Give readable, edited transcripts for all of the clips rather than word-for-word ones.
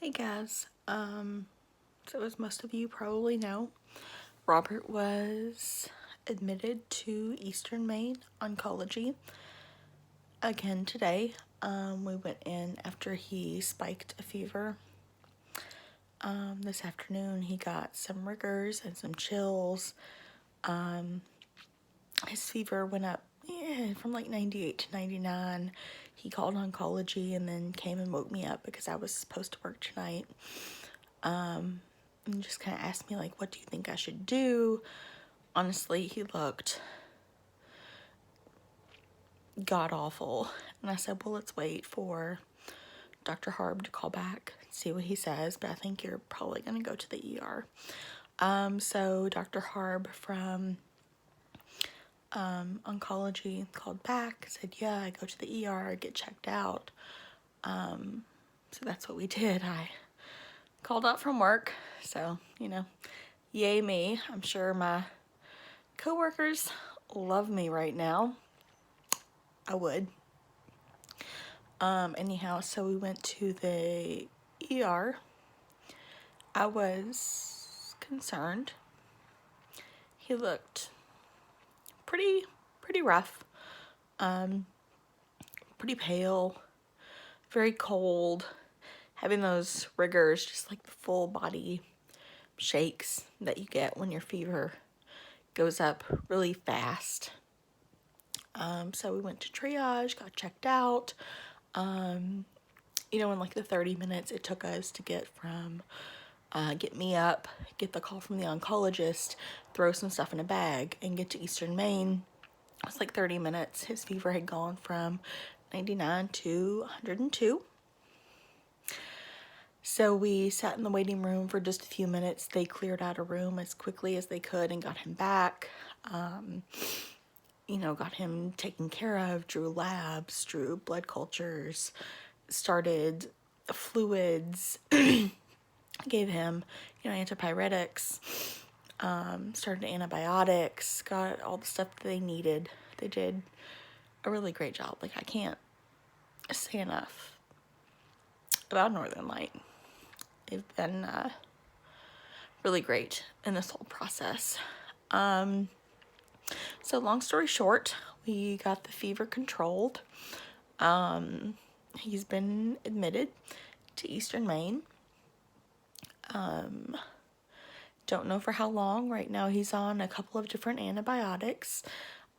Hey guys, so as most of you probably know, Robert was admitted to Eastern Maine Oncology again today. We went in after he spiked a fever. This afternoon he got some rigors and some chills. His fever went up from like 98 to 99. He called oncology and then came and woke me up because I was supposed to work tonight. And just kind of asked me, like, what do you think I should do? Honestly, he looked god-awful. And I said, well, let's wait for Dr. Harb to call back, see what he says, but I think you're probably going to go to the ER. So Dr. Harb from oncology called back, said, yeah, I go to the ER, get checked out. So that's what we did. I called out from work, so, yay me. I'm sure my coworkers love me right now. I would. Anyhow, so we went to the ER. I was concerned. He looked pretty rough. Pretty pale, very cold, having those rigors, just like the full body shakes that you get when your fever goes up really fast. So we went to triage, got checked out. In like the 30 minutes it took us to get me up, get the call from the oncologist, throw some stuff in a bag, and get to Eastern Maine. It was like 30 minutes. His fever had gone from 99 to 102. So we sat in the waiting room for just a few minutes. They cleared out a room as quickly as they could and got him back. Got him taken care of, drew labs, drew blood cultures, started fluids, gave him, antipyretics, started antibiotics, got all the stuff that they needed. They did a really great job. Like, I can't say enough about Northern Light. They've been really great in this whole process. So long story short, we got the fever controlled. He's been admitted to Eastern Maine. Don't know for how long. Right now he's on a couple of different antibiotics.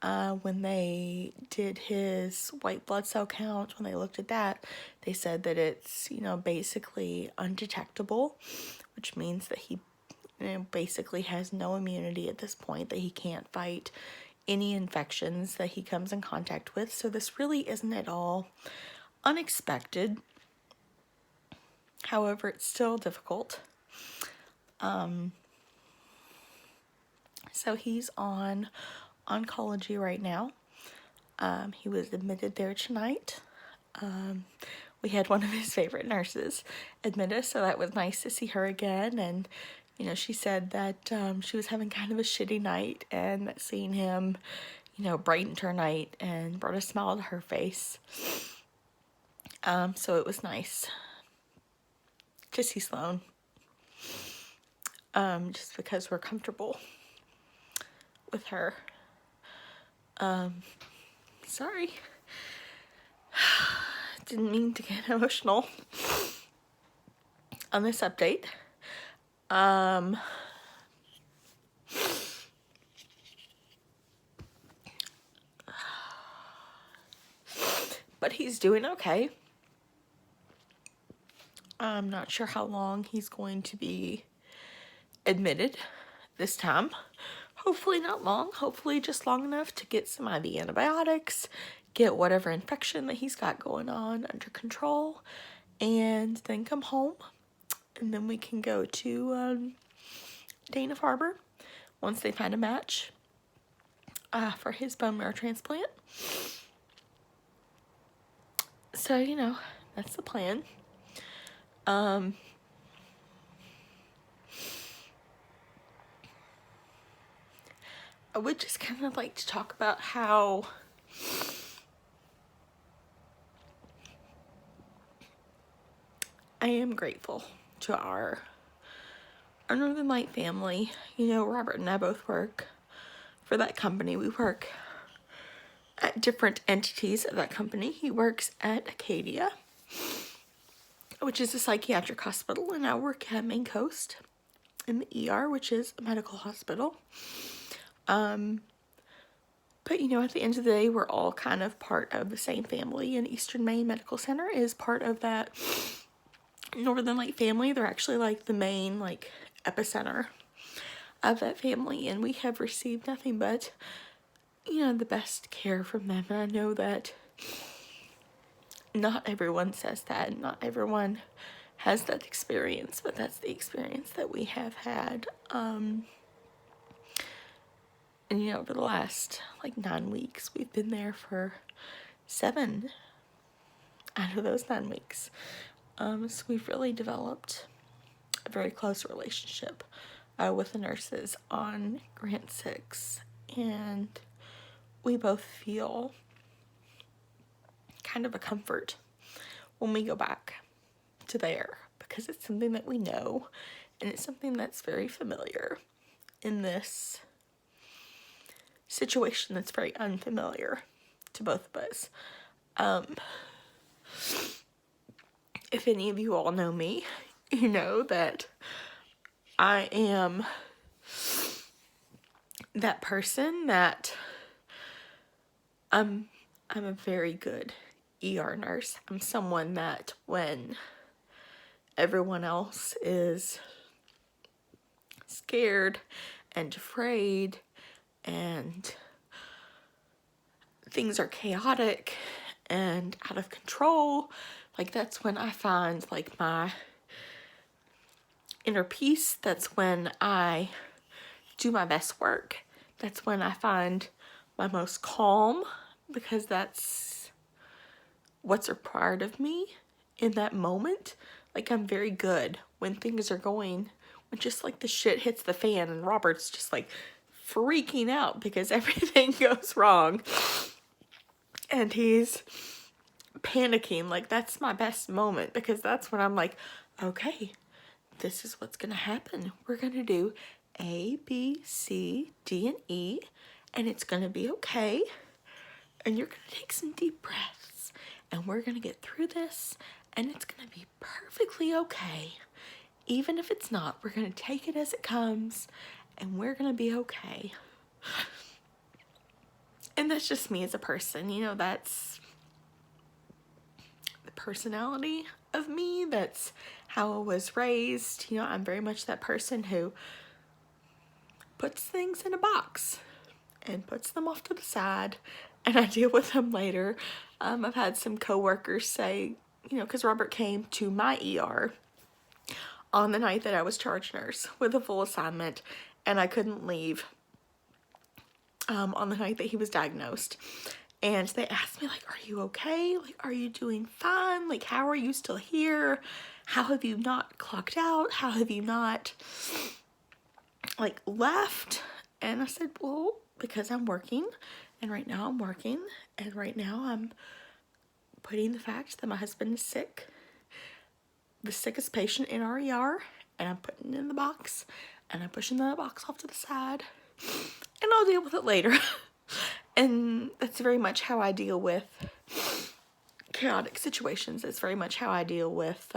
When they did his white blood cell count, when they looked at that, they said that it's, basically undetectable, which means that he basically has no immunity at this point, that he can't fight any infections that he comes in contact with. So this really isn't at all unexpected. However, it's still difficult. So he's on oncology right now. He was admitted there tonight. We had one of his favorite nurses admit us, so that was nice to see her again. And, she said that she was having kind of a shitty night, and that seeing him, brightened her night and brought a smile to her face. So it was nice to see Sloan. Just because we're comfortable with her. Sorry. Didn't mean to get emotional on this update. But he's doing okay. I'm not sure how long he's going to be admitted this time. Hopefully not long. Hopefully just long enough to get some IV antibiotics, get whatever infection that he's got going on under control, and then come home. And then we can go to Dana-Farber once they find a match for his bone marrow transplant. So, that's the plan. I would just kind of like to talk about how I am grateful to our Northern Light family. You know, Robert and I both work for that company. We work at different entities of that company. He works at Acadia, which is a psychiatric hospital, and I work at Main Coast in the ER, which is a medical hospital. But you know, at the end of the day, we're all kind of part of the same family, and Eastern Maine Medical Center is part of that Northern Light family. They're actually like the main like epicenter of that family, and we have received nothing but, you know, the best care from them. And I know that not everyone says that, and not everyone has that experience, but that's the experience that we have had. And you know, over the last like 9 weeks, we've been there for 7 out of those 9 weeks. So we've really developed a very close relationship with the nurses on Grant 6, and we both feel kind of a comfort when we go back to there, because it's something that we know, and it's something that's very familiar in this situation that's very unfamiliar to both of us. If any of you all know me, you know that I am that person that I'm a very good ER nurse. I'm someone that when everyone else is scared and afraid and things are chaotic and out of control, like that's when I find like my inner peace. That's when I do my best work. That's when I find my most calm, because that's what's required of me in that moment. Like I'm very good when things are going, when just like the shit hits the fan and Robert's just like freaking out because everything goes wrong and he's panicking. Like that's my best moment, because that's when I'm like, okay, this is what's gonna happen. We're gonna do A, B, C, D, and E, and it's gonna be okay. And you're gonna take some deep breaths, and we're gonna get through this, and it's gonna be perfectly okay. Even if it's not, we're gonna take it as it comes, and we're gonna be okay. And that's just me as a person, you know, that's the personality of me. That's how I was raised. You know, I'm very much that person who puts things in a box and puts them off to the side, and I deal with them later. I've had some coworkers say, you know, because Robert came to my ER on the night that I was charge nurse with a full assignment, and I couldn't leave on the night that he was diagnosed. And they asked me, like, are you okay? Like, are you doing fine? Like, how are you still here? How have you not clocked out? How have you not, like, left? And I said, well, because I'm working, and right now I'm working, and right now I'm putting the fact that my husband is sick, the sickest patient in our ER, and I'm putting it in the box, and I'm pushing the box off to the side, and I'll deal with it later. And that's very much how I deal with chaotic situations. It's very much how I deal with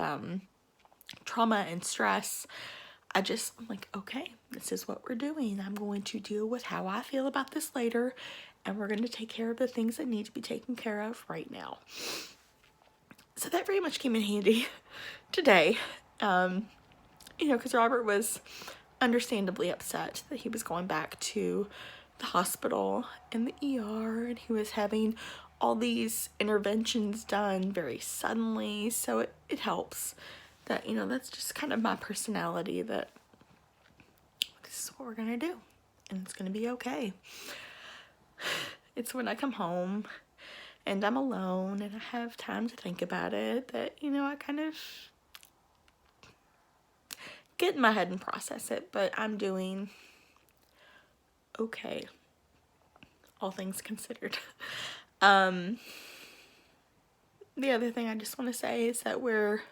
trauma and stress. I'm like, okay, this is what we're doing. I'm going to deal with how I feel about this later, and we're going to take care of the things that need to be taken care of right now. So that very much came in handy today, you know, because Robert was understandably upset that he was going back to the hospital and the ER, and he was having all these interventions done very suddenly. So it helps that, you know, that's just kind of my personality, that this is what we're gonna do and it's gonna be okay. It's when I come home and I'm alone and I have time to think about it that, you know, I kind of get in my head and process it, but I'm doing okay, all things considered. The other thing I just want to say is that we're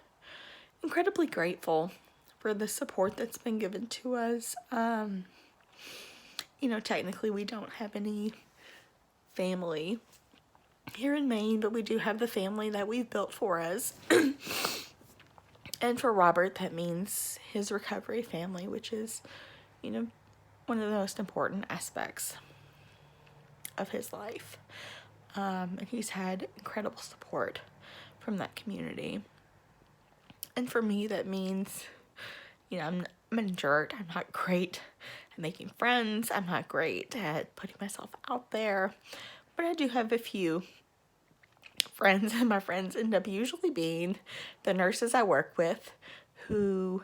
incredibly grateful for the support that's been given to us. You know, technically we don't have any family here in Maine, but we do have the family that we've built for us. And for Robert, that means his recovery family, which is, you know, one of the most important aspects of his life. And he's had incredible support from that community. And for me, that means, you know, I'm an introvert. I'm not great at making friends. I'm not great at putting myself out there. But I do have a few friends, and my friends end up usually being the nurses I work with who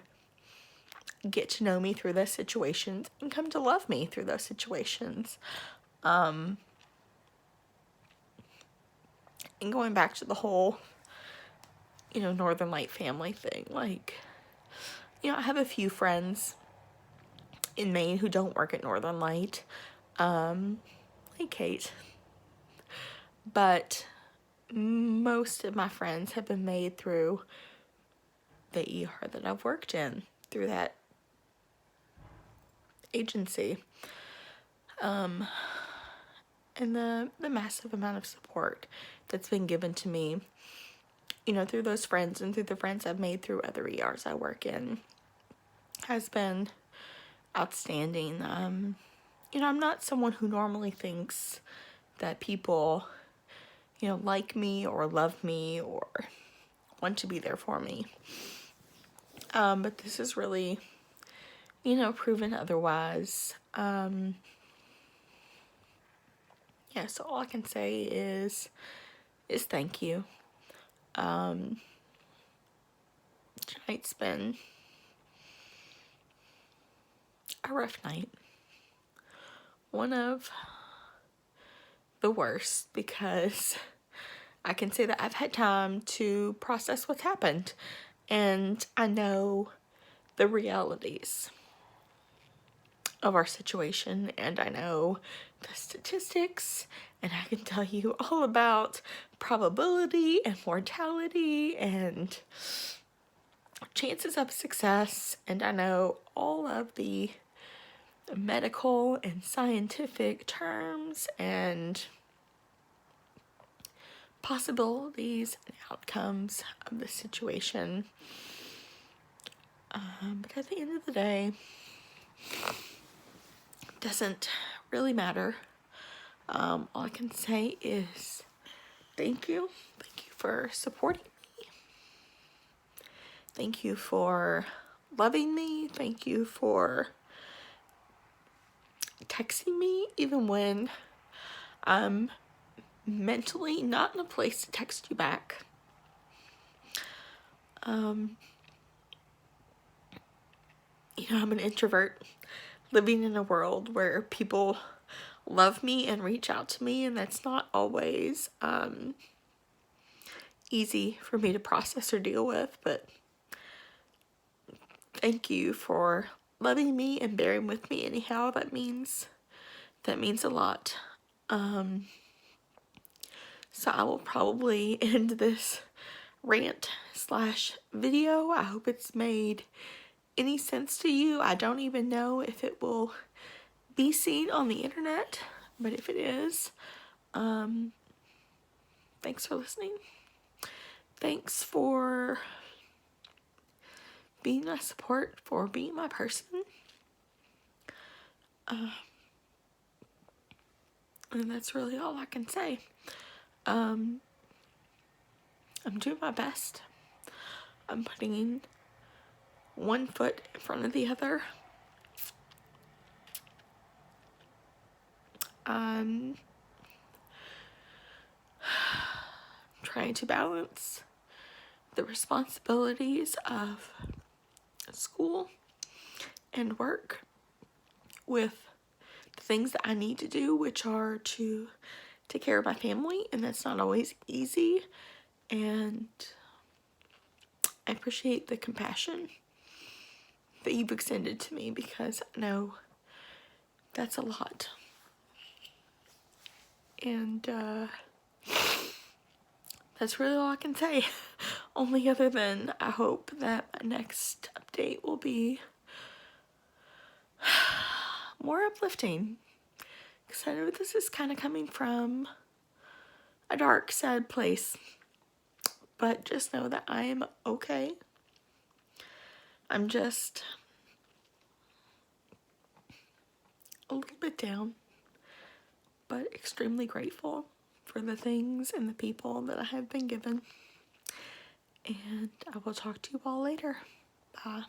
get to know me through those situations and come to love me through those situations. And going back to the whole, you know, Northern Light family thing, like, you know, I have a few friends in Maine who don't work at Northern Light, like Kate, but most of my friends have been made through the ER that I've worked in, through that agency. And the massive amount of support that's been given to me, you know, through those friends and through the friends I've made through other ERs I work in has been outstanding. You know, I'm not someone who normally thinks that people, you know, like me or love me or want to be there for me. But this is really, you know, proven otherwise. Yeah, so all I can say is thank you. Tonight's been a rough night. One of the worst, because I can say that I've had time to process what's happened, and I know the realities of our situation, and I know the statistics, and I can tell you all about probability and mortality and chances of success, and I know all of the medical and scientific terms and possibilities and outcomes of the situation. But at the end of the day, it doesn't really matter. All I can say is thank you. Thank you for supporting me. Thank you for loving me. Thank you for texting me even when I'm mentally not in a place to text you back. You know, I'm an introvert living in a world where people love me and reach out to me, and that's not always easy for me to process or deal with, but thank you for loving me and bearing with me anyhow. That means a lot. So I will probably end this rant / video. I hope it's made any sense to you. I don't even know if it will be seen on the internet, but if it is, thanks for listening. Thanks for being my support, for being my person. And that's really all I can say. I'm doing my best. I'm putting one foot in front of the other. I'm trying to balance the responsibilities of school and work with the things that I need to do, which are to take care of my family, and that's not always easy. And I appreciate the compassion that you've extended to me, because I know that's a lot. And that's really all I can say. Only other than I hope that my next update will be more uplifting. Because I know this is kind of coming from a dark, sad place. But just know that I am okay. I'm just a little bit down, but extremely grateful for the things and the people that I have been given. And I will talk to you all later. Bye.